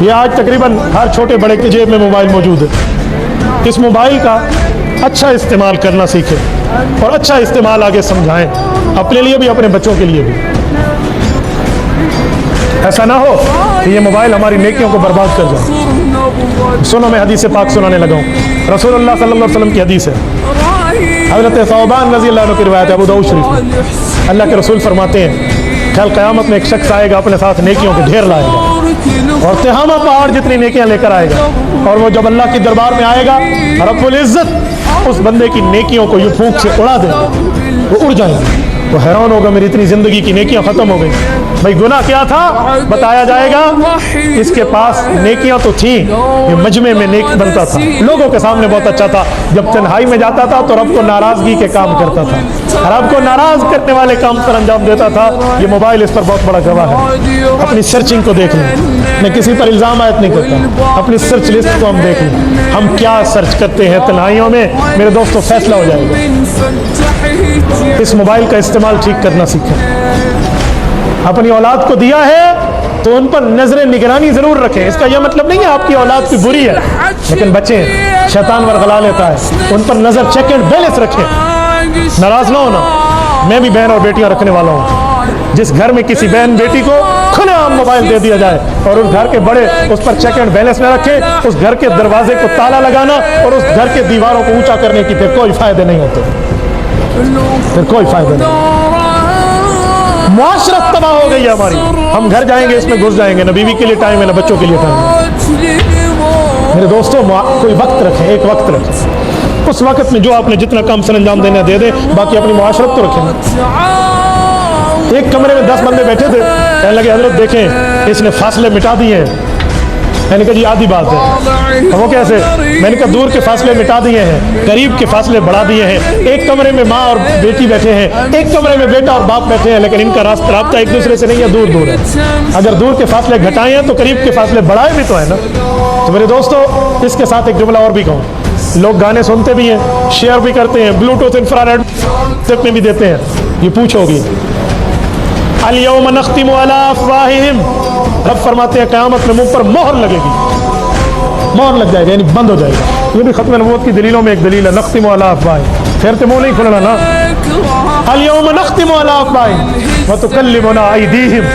ये आज तकरीबन हर छोटे बड़े के जेब में मोबाइल मौजूद है। इस मोबाइल का अच्छा इस्तेमाल करना सीखें और अच्छा इस्तेमाल आगे समझाएं, अपने लिए भी अपने बच्चों के लिए भी। ऐसा ना हो कि ये मोबाइल हमारी नेकियों को बर्बाद कर जाए। सुनो, मैं हदीस पाक सुनाने लगा हूँ। रसूलुल्लाह सल्लल्लाहु अलैहि वसल्लम की हदीस है, हज़रत सौबान रज़ी अल्लाह अन्हु की रिवायत है, अबू दाऊद शरीफ में। अल्लाह के रसूल फरमाते हैं, कल क़यामत में एक शख्स आएगा, अपने साथ नेकियों के ढेर लाएगा और तिहामा पहाड़ जितनी नेकियां लेकर आएगा, और वो जब अल्लाह के दरबार में आएगा, रब्बुल इज़्ज़त उस बंदे की नेकियों को यूं फूंक से उड़ा देगा, वो उड़ जाएंगे। वो हैरान होगा, मेरी इतनी जिंदगी की नेकियां खत्म हो गई। भाई गुनाह क्या था? बताया जाएगा, इसके पास नेकियां तो थी, ये मजमे में नेक बनता था, लोगों के सामने बहुत अच्छा था, जब तन्हाई में जाता था तो रब को नाराजगी के काम करता था, रब को नाराज करने वाले काम पर अंजाम देता था। ये मोबाइल इस पर बहुत बड़ा गवाह है। अपनी सर्चिंग को देख लें, मैं किसी पर इल्जाम आयत नहीं करता, अपनी सर्च लिस्ट को हम देख लें, हम क्या सर्च करते हैं तन्हाइयों में, मेरे दोस्तों फैसला हो जाएगा। इस मोबाइल का इस्तेमाल ठीक करना सीखें। अपनी औलाद को दिया है तो उन पर नजर निगरानी जरूर रखें। इसका यह मतलब नहीं है आपकी औलाद की बुरी है, लेकिन बच्चे शैतान वरगला लेता है, उन पर नजर चेक एंड बैलेंस रखें। नाराज ना होना, मैं भी बहन और बेटियां रखने वाला हूँ। जिस घर में किसी बहन बेटी को खुलेआम मोबाइल दे दिया जाए और उस घर के बड़े उस पर चेक एंड बैलेंस न रखें, उस घर के दरवाजे को ताला लगाना और उस घर के दीवारों को ऊंचा करने की फिर कोई फायदे नहीं होते, फिर कोई फायदा नहीं। मुआशरत तबाह हो गई है हमारी। हम घर जाएंगे, इसमें घुस जाएंगे, ना बीवी के लिए टाइम है ना बच्चों के लिए टाइम है। मेरे दोस्तों, कोई वक्त रखें, एक वक्त रखें, उस वक्त में जो आपने जितना काम सर अंजाम देना दे दे, बाकी अपनी मुआशरत तो रखें। एक कमरे में 10 बंदे बैठे थे, कहने लगे हजरत देखें इसने फासले मिटा दिए हैं। मैंने कहा जी आधी बात है। वो कैसे? मैंने कहा दूर के फासले मिटा दिए हैं, करीब के फासले बढ़ा दिए हैं। एक कमरे में माँ और बेटी बैठे हैं, एक कमरे में बेटा और बाप बैठे हैं, लेकिन इनका रास्ता एक दूसरे से नहीं है, दूर दूर है। अगर दूर के फासले घटाए हैं तो करीब के फासले बढ़ाए भी तो है ना। तो मेरे दोस्तों, इसके साथ एक जुमला और भी कहूँ, लोग गाने सुनते भी हैं, शेयर भी करते हैं, ब्लूटूथ इंफ्रारेड तक में भी देते हैं। ये पूछोगी अल यौम नख्तिमु अला अफ़वाहिहिम, रब फरमाते हैं क़यामत में मुंह पर मोहर लगेगी, मोहर लग जाएगी, यानी बंद हो जाएगा। ये भी खत्म नबूवत की दलीलों में एक दलील है, नख्तिमु अला अफ़वाहिहिम, फिर तो मुंह नहीं खुलना ना। अल यौम नख्तिमु अला अफ़वाहिहिम व तुकल्लिमुना अयदीहिम,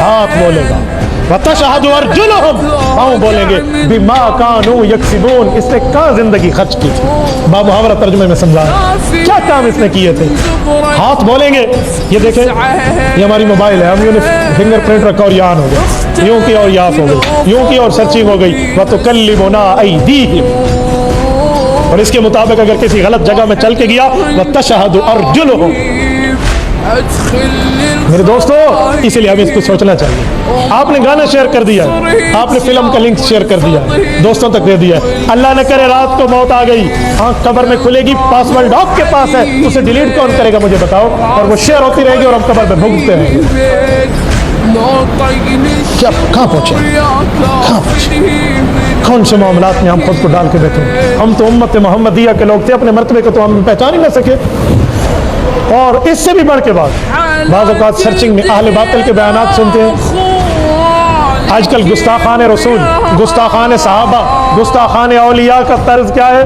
हाथ बोलेगा, व तशहदु अर्जुलुहुम, पाँव बोलेंगे, बिमा कानू यक्सिबून, इसने कहाँ जिंदगी खर्च की थी। बामुहावरा तर्जुमे में समझा क्या काम इसने किए थे। हाथ बोलेंगे, ये देखें ये हमारी मोबाइल है, हम फिंगरप्रिंट रखा और यान हो गए, यूं की और याफ हो गई, यूं की और सर्चिंग हो गई। व तुकल्लिमुना अयदीहिम, और इसके मुताबिक अगर किसी गलत जगह में चल के गया, व तशहदु अर्जुलुहुम। मेरे दोस्तों, इसलिए हमें इसको सोचना चाहिए। आपने गाना शेयर कर दिया, आपने फिल्म का लिंक शेयर कर दिया, दोस्तों तक दे दिया, अल्लाह न करे रात को मौत आ गई, आँख कब्र में खुलेगी, पासवर्ड आपके पास है, उसे डिलीट कौन करेगा मुझे बताओ, और वो शेयर होती रहेगी और हम कब्र में भुगतते रहेंगे। क्या कहाँ पहुँचे, कहाँ पहुँचे, कौन से मामलात में हम खुद को डाल के बैठे। हम तो उम्मत मोहम्मदिया के लोग थे, अपने मर्तबे को तो हम पहचान ही ना सके। और इससे भी बढ़ के बाज़ औक़ात सर्चिंग में अहले बातिल के बयानात सुनते हैं। आजकल गुस्ताखान रसूल, गुस्ताखान सहाबा, गुस्ताखान औलिया का तर्ज क्या है?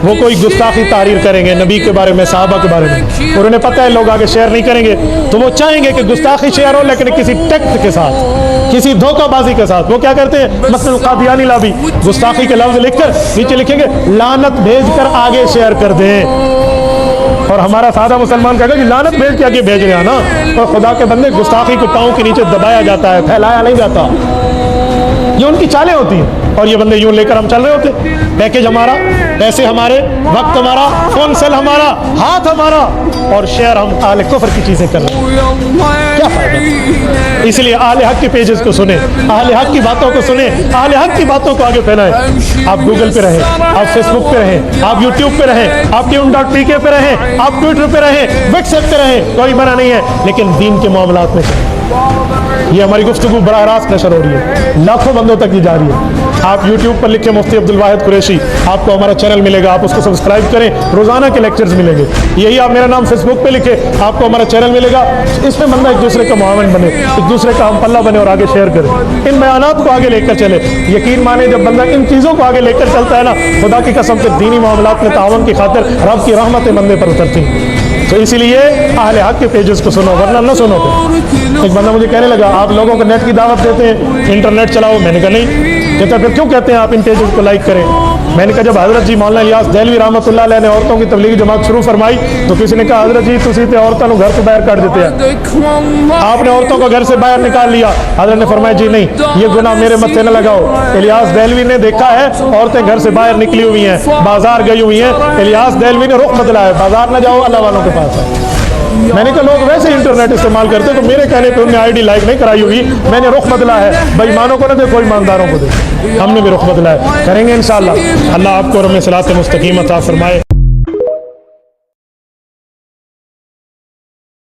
वो कोई गुस्ताखी तारीर करेंगे नबी के बारे में, सहाबा के बारे में, और उन्हें पता है लोग आगे शेयर नहीं करेंगे, तो वो चाहेंगे कि गुस्ताखी शेयर हो, लेकिन किसी टेक्ट के साथ, किसी धोखाबाजी के साथ। वो क्या करते हैं, मसलन कादियानी लाबी गुस्ताखी के लफ्ज लिखकर नीचे लिखेंगे लानत भेजकर आगे शेयर कर दें, और हमारा सादा मुसलमान कहेगा कि लानत भेज के आगे भेज रहे हैं ना। और खुदा के बंदे, गुस्ताखी को पाँव के नीचे दबाया जाता है, फैलाया नहीं जाता। ये उनकी चालें होती हैं, और ये बंदे यूं लेकर हम चल रहे होते, पैकेज हमारा, पैसे हमारे, वक्त हमारा, फोन सेल हमारा, हाथ हमारा, और शेयर हम आले कुफ्र की चीजें कर रहे हैं। क्या फायदा? इसलिए आले हक के पेजेस को सुने, आले हक की बातों को सुने, आले हक की बातों को आगे फैलाएं। आप गूगल पे रहें, आप फेसबुक पे रहें, आप यूट्यूब पे रहें, आप tune.pk पे रहें, आप ट्विटर पे रहें, व्हाट्सएप पे रहें, कोई मना नहीं है, लेकिन दीन के मामलात में ये हमारी गुफ्तगू बराह रास्त नशर हो रही है, लाखों बंदों तक ये जा रही है। आप यूट्यूब पर लिखें मुफ्ती अब्दुल वाहिद कुरैशी, आपको हमारा चैनल मिलेगा, आप उसको सब्सक्राइब करें, रोज़ाना के लेक्चर्स मिलेंगे। यही आप मेरा नाम फेसबुक पे लिखें, आपको हमारा चैनल मिलेगा। इसमें बंदा एक दूसरे का मुआवन बने, एक दूसरे का हम पल्ला बने और आगे शेयर करें, इन बयानात को आगे लेकर चले। यकीन माने जब बंदा इन चीज़ों को आगे लेकर चलता है ना, खुदा की कसम से दीनी मामलात में तावन की खातिर रब की रहमतें बंदे पर उतरती हैं। तो इसीलिए अहले हक के पेजेस को सुनो, वरना न सुनो। एक बंदा मुझे कहने लगा आप लोगों को नेट की दावत देते हैं, इंटरनेट चलाओ। मैंने कहा नहीं। कहता फिर क्यों कहते हैं आप इन पेजेस को लाइक करें? मैंने कहा जब हज़रत जी मौलाना इलियास दहलवी रहमतुल्लाह अलैह ने औरतों की तबलीगी जमात शुरू फरमाई तो किसी ने कहा हज़रत जी तुसी ते औरतों को घर से बाहर काट देते हैं, आपने औरतों को घर से बाहर निकाल लिया। हज़रत ने फरमाया जी नहीं, ये गुनाह मेरे मत्थे न लगाओ। इलियास दहलवी ने देखा है औरतें घर से बाहर निकली हुई हैं, बाजार गई हुई हैं, इलियास दहलवी ने रुख बदला है, बाजार न जाओ अल्लाह वालों के पास है। मैंने कहा लोग वैसे इंटरनेट इस्तेमाल करते हैं, तो मेरे कहने पे उन्हें आईडी लाइक नहीं कराई हुई, मैंने रुख बदला है। बेईमानों को न देखो, ईमानदारों को देखो, हमने भी रुख बदला है। करेंगे इंशाअल्लाह। अल्लाह आपको और हमें सिरात मुस्तकीम अता फरमाए।